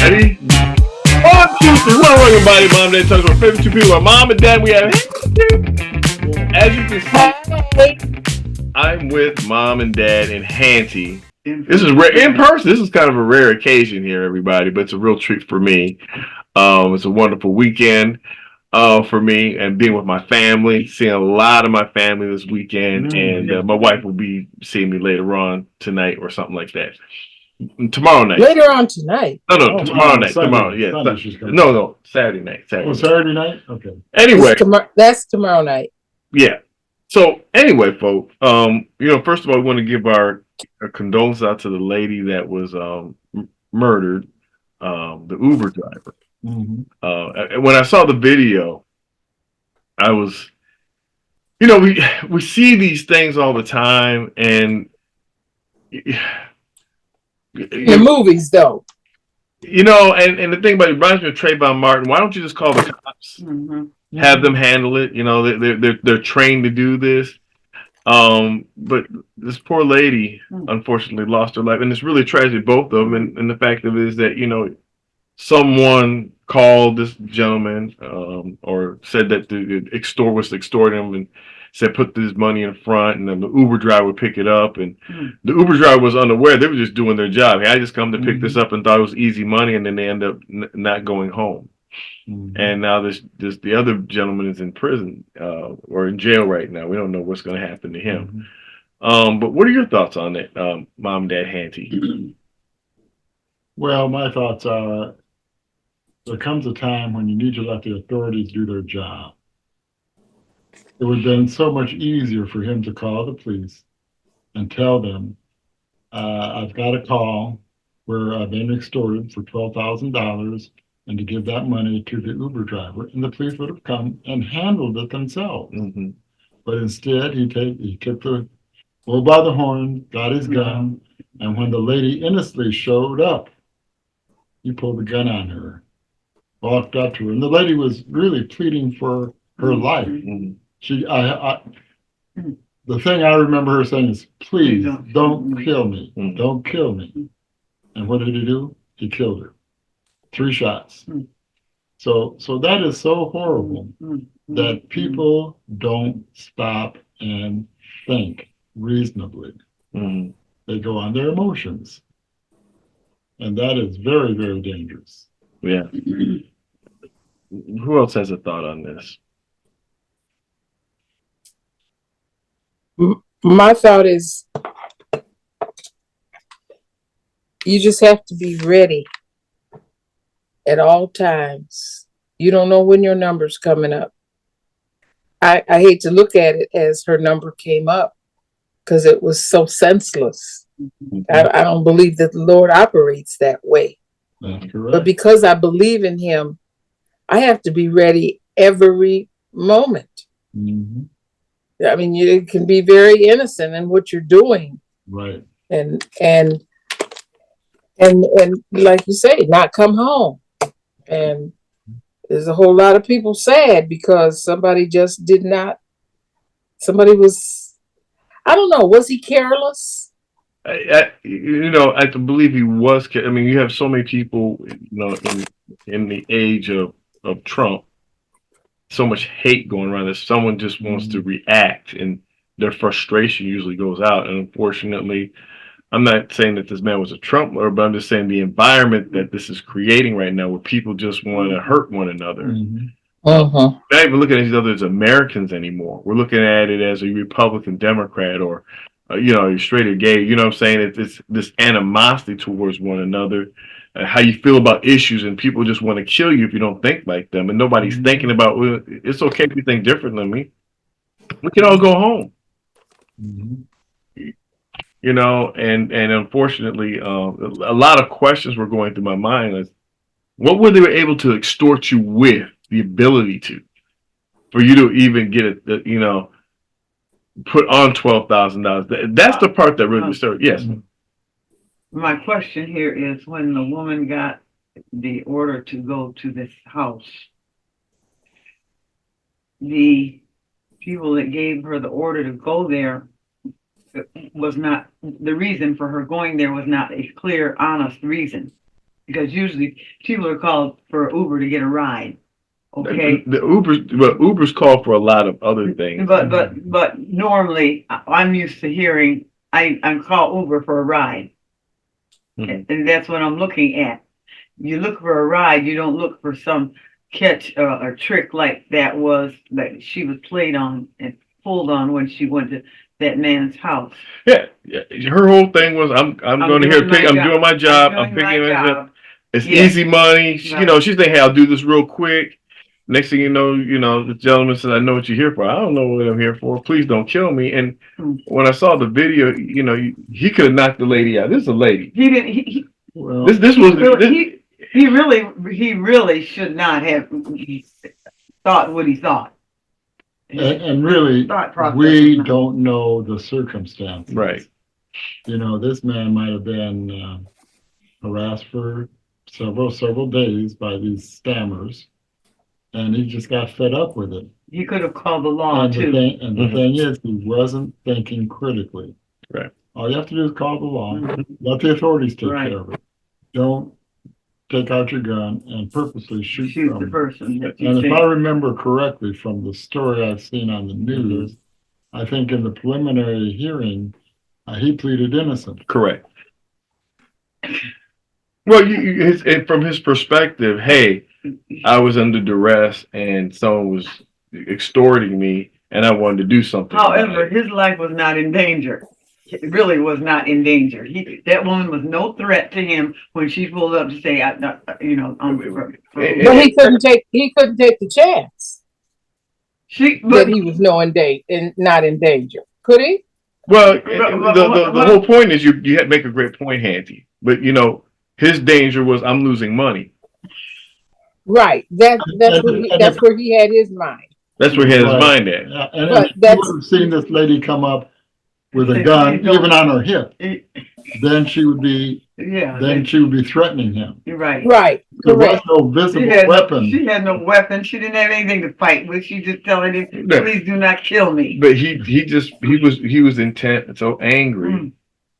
Ready? 1, 2, 3. Welcome everybody. Mom and Dad talks about favorite two people. Our mom and dad. We have Hantie. As you can see, I'm with mom and dad and Hantie. This is rare in person. This is kind of a rare occasion here, everybody, but it's a real treat for me. It's a wonderful weekend for me and being with my family, seeing a lot of my family this weekend, and my wife will be seeing me later on tonight or something like that. Tomorrow night. Later on tonight. No, tomorrow night. Sunday, tomorrow, yeah. No, Saturday night. Saturday night? Okay. Anyway. That's tomorrow night. Yeah. So anyway, folks, first of all, we want to give our condolences out to the lady that was murdered, the Uber driver. Mm-hmm. When I saw the video, I was, we see these things all the time, and the movies, though. And the thing about it reminds me of Trayvon Martin. Why don't you just call the cops? Mm-hmm. Have them handle it. They're trained to do this. But this poor lady unfortunately lost her life, and it's really tragic, both of them. And the fact of it is that someone called this gentleman or said that the extort was extorting him and said put this money in front, and then the Uber driver would pick it up, and the Uber driver was unaware. They were just doing their job. Hey, I just come to pick this up and thought it was easy money, and then they end up not going home. And now the other gentleman is in prison or in jail right now. We don't know what's going to happen to him. But what are your thoughts on that, Mom and Dad Hantie? Well, my thoughts are there comes a time when you need to let the authorities do their job. It would have been so much easier for him to call the police and tell them, I've got a call where I've been extorted for $12,000 and to give that money to the Uber driver, and the police would have come and handled it themselves. Mm-hmm. But instead, he took the bull by the horn, got his gun, and when the lady innocently showed up, he pulled the gun on her, walked up to her, and the lady was really pleading for her life. Mm-hmm. The thing I remember her saying is, "Please don't kill me, don't kill me." And what did he do? He killed her. 3 shots. So that is so horrible that people don't stop and think reasonably. They go on their emotions, and that is very, very dangerous. Yeah. Who else has a thought on this? My thought is you just have to be ready at all times. You don't know when your number's coming up. I hate to look at it as her number came up because it was so senseless. I don't believe that the Lord operates that way. That's correct. But because I believe in him, I have to be ready every moment. Mm-hmm. I mean, you can be very innocent in what you're doing. Right. And like you say, not come home. And there's a whole lot of people sad because somebody just did not, somebody was, I don't know, was he careless? I believe he was. I mean, you have so many people, in the age of Trump, so much hate going around that someone just wants to react, and their frustration usually goes out. And unfortunately, I'm not saying that this man was a Trump lover, but I'm just saying the environment that this is creating right now, where people just want to hurt one another. Not even looking at each other as Americans anymore. We're looking at it as a Republican, Democrat, or straight or gay. You know what I'm saying? It's this animosity towards one another, how you feel about issues, and people just want to kill you if you don't think like them. And nobody's thinking about, well, it's okay if you think different than me. We can all go home. And unfortunately, a lot of questions were going through my mind. Like, what were they able to extort you with? The ability for you to even get it, put on $12,000. That's the part that really disturbed. Yes. My question here is, when the woman got the order to go to this house, the people that gave her the order to go there was not, the reason for her going there was not a clear, honest reason. because usually people are called for Uber to get a ride. Okay. Uber's call for a lot of other things. But normally I'm used to hearing I'm called Uber for a ride. Mhm. And that's what I'm looking at. You look for a ride, you don't look for some catch or trick like that she was played on and pulled on when she went to that man's house. Yeah, her whole thing was, I'm going to doing my I'm job. doing my job. I'm doing my picking it up. job. It's Yes. easy money. You know, she's thinking, hey, I'll do this real quick. Next thing you know, the gentleman said, I know what you're here for. I don't know what I'm here for. Please don't kill me. And when I saw the video, he could have knocked the lady out. This is a lady. He didn't. Well, He really should not have thought what he thought. and really, Thought process we was not- don't know the circumstances. Right. This man might have been harassed for several days by these scammers, and he just got fed up with it. He could have called the law And too. the thing is, he wasn't thinking critically. Right. All you have to do is call the law. Mhm. Let the authorities take Right. care of it. Don't take out your gun and purposely shoot Shoot the someone. person that you And if think. I remember correctly from the story I've seen on the news, I think in the preliminary hearing, he pleaded innocent. Correct. Well, and from his perspective, hey, I was under duress and someone was extorting me and I wanted to do something. However, his life was not in danger. It really was not in danger. That woman was no threat to him when she pulled up to say, But he couldn't take the chance that he was not in danger. Could he? Well, the whole point is you make a great point, Hantie. But his danger was I'm losing money. Right. That's where he had his mind. That's where he had his mind at. And if you would have seen this lady come up with a gun, even on her hip, then she would be threatening him. You're right. Right. There was Correct. no visible weapon. She had no weapon. She didn't have anything to fight with. She just telling him, please do not kill me. But he was intent and so angry,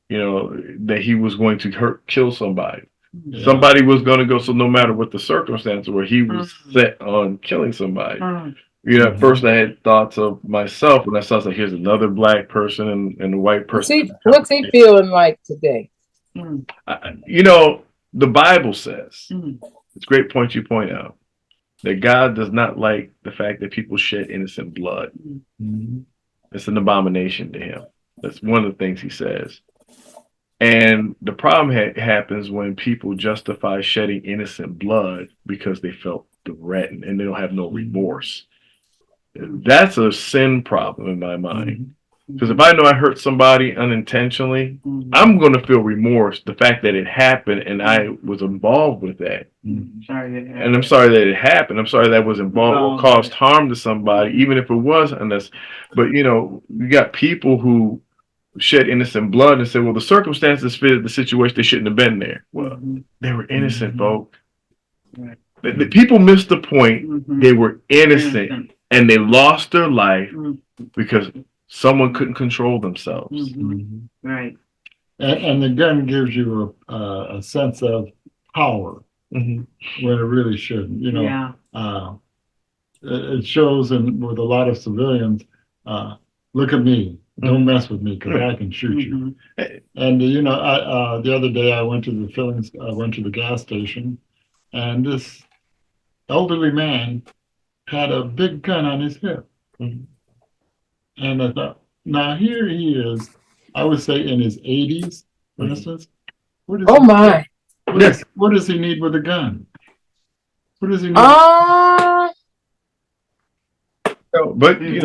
that he was going to kill somebody. Yeah. Somebody was going to go. So no matter what the circumstances were, he was set on killing somebody. At first I had thoughts of myself when I saw, like, here's another black person and a white person. What's he feeling like today? The Bible says, it's a great point you point out, that God does not like the fact that people shed innocent blood. It's an abomination to him. That's one of the things he says. And the problem happens when people justify shedding innocent blood because they felt threatened and they don't have no remorse. That's a sin problem in my mind. Because if I know I hurt somebody unintentionally, I'm going to feel remorse. The fact that it happened and I was involved with that. And I'm sorry that it happened. I'm sorry that was involved or caused harm to somebody, even if it wasn't us. But, you got people who shed innocent blood and say, well, the circumstances fit the situation. They shouldn't have been there. Well, they were innocent, folks. Right. The people missed the point. They were innocent. And they lost their life because someone couldn't control themselves. Right. And the gun gives you a sense of power when it really shouldn't. It shows with a lot of civilians, look at me. Don't mess with me because I can shoot you. And the other day I went to the gas station, and this elderly man had a big gun on his hip. And I thought, now here he is, I would say in his 80s, for instance. What does he need with a gun? What does he need? But he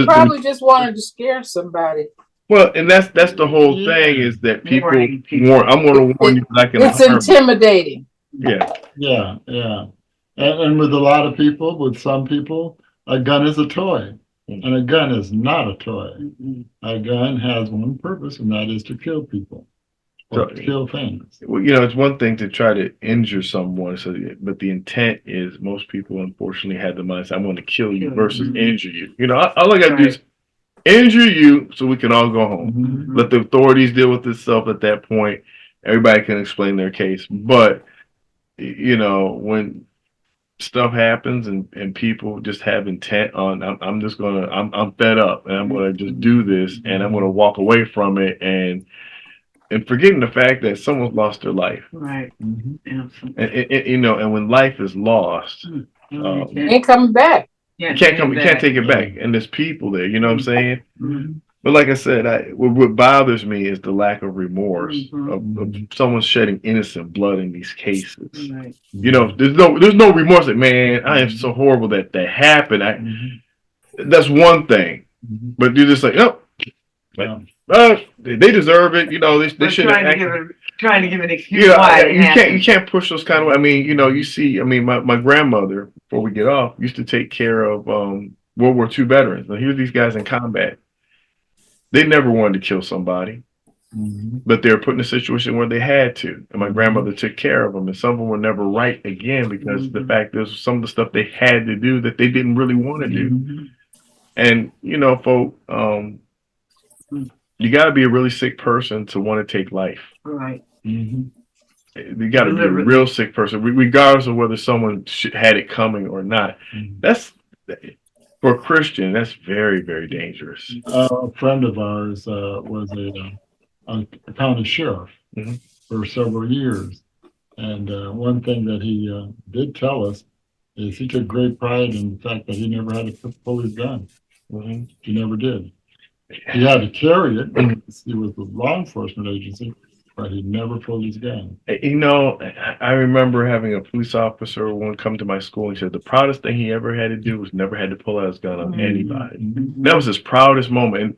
probably just wanted to scare somebody. Well, and that's the whole thing is that people warn. I'm going to warn you. It's intimidating. Yeah. And with a lot of people, with some people, a gun is a toy. And a gun is not a toy. A gun has one purpose, and that is to kill people. Or to kill things. Well, it's one thing to try to injure someone, but the intent is most people, unfortunately, had the mindset, I'm going to kill you versus injure you. All I got to do is injure you so we can all go home. Let the authorities deal with itself at that point. Everybody can explain their case. But you know, when stuff happens and people just have intent on, I'm just gonna, I'm fed up and I'm gonna just do this and I'm gonna walk away from it and forgetting the fact that someone's lost their life. Right. Mhm. Absolutely. You know, and when life is lost, You Ain't coming back. you can't take it back. And there's people there, you know what I'm saying? Mhm. But like I said, what bothers me is the lack of remorse Mhm. of someone shedding innocent blood in these cases. Right. You know, there's no remorse. Like, man, I am so horrible that happened. That's one thing, Mhm. but you're just like, oh, Yeah. they deserve it. You know, they But should have acted. trying to give an excuse Yeah, why it you happened. can't push those kind of. I mean, you know, you see. I mean, my grandmother, before we get off, used to take care of World War II veterans. Now here's these guys in combat. They never wanted to kill somebody, Mhm. but they were put in a situation where they had to. And my grandmother took care of them, and some of them were never right again because the fact is some of the stuff they had to do that they didn't really want to do. Mhm. And you know, folk, you got to be a really sick person to want to take life. Right. Mhm. You got to be a Deliberately. real sick person, regardless of whether someone had it coming or not. Mhm. That's for a Christian. That's very, very dangerous. A friend of ours was a county sheriff Mhm. for several years. And one thing that he did tell us is he took great pride in the fact that he never had to pull his gun. Mhm. He never did. He had to carry it because he was with law enforcement agency, but he never pulled his gun. You know, I remember having a police officer one come to my school and said the proudest thing he ever had to do was never had to pull out his gun on anybody. Mhm. That was his proudest moment.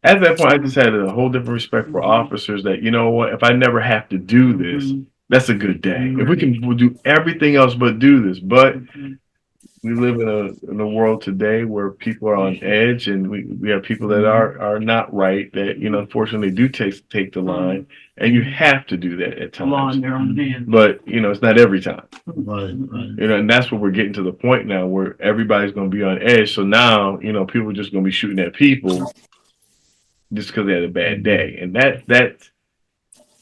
And at that point, I just had a whole different respect for officers that, you know what, if I never have to do this, that's a good day. If we can we'll do everything else but do this. But we live in a world today where people are on edge and we have people that are not right that, you know, unfortunately do take the line. And you have to do that at Law in times. their own hands. But, you know, it's not every time. Right, right. You know, and that's what we're getting to the point now where everybody's going to be on edge. So now, you know, people are just going to be shooting at people just because they had a bad day. And that's,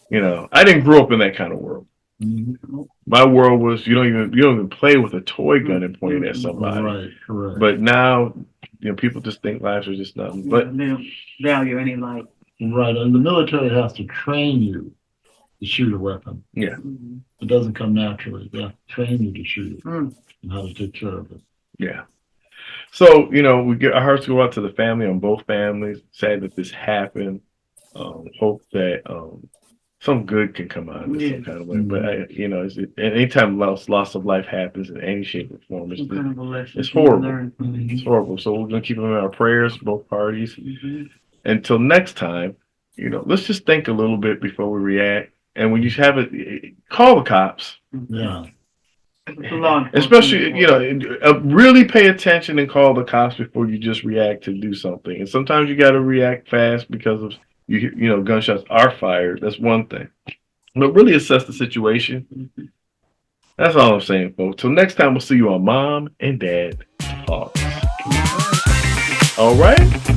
you know, I didn't grow up in that kind of world. Mhm. My world was you don't even play with a toy gun and point it at somebody. Right, correct. But now, you know, people just think lives are just nothing. But They don't value any life. Right, and the military has to train you to shoot a weapon. yeah, It doesn't come naturally. They have to train you to shoot it Mm. and how to take care of it. yeah. So, you know, we get our hearts go out to the family on both families. Sad that this happened. Hope that some good can come out of this some kind of way. But you know, anytime loss of life happens in any shape or form, Some kind of a lesson it's to be horrible. learned from it. It's horrible. So we're gonna keep them in our prayers, both parties. Mhm. Until next time, you know, let's just think a little bit before we react. And when you have it, call the cops. Yeah. It's a law enforcement Especially, you work. know, really pay attention and call the cops before you just react to do something. And sometimes you got to react fast because of you know, gunshots are fired. That's one thing. But really assess the situation. That's all I'm saying, folks. Till next time, we'll see you on Mom and Dad Talks. All right.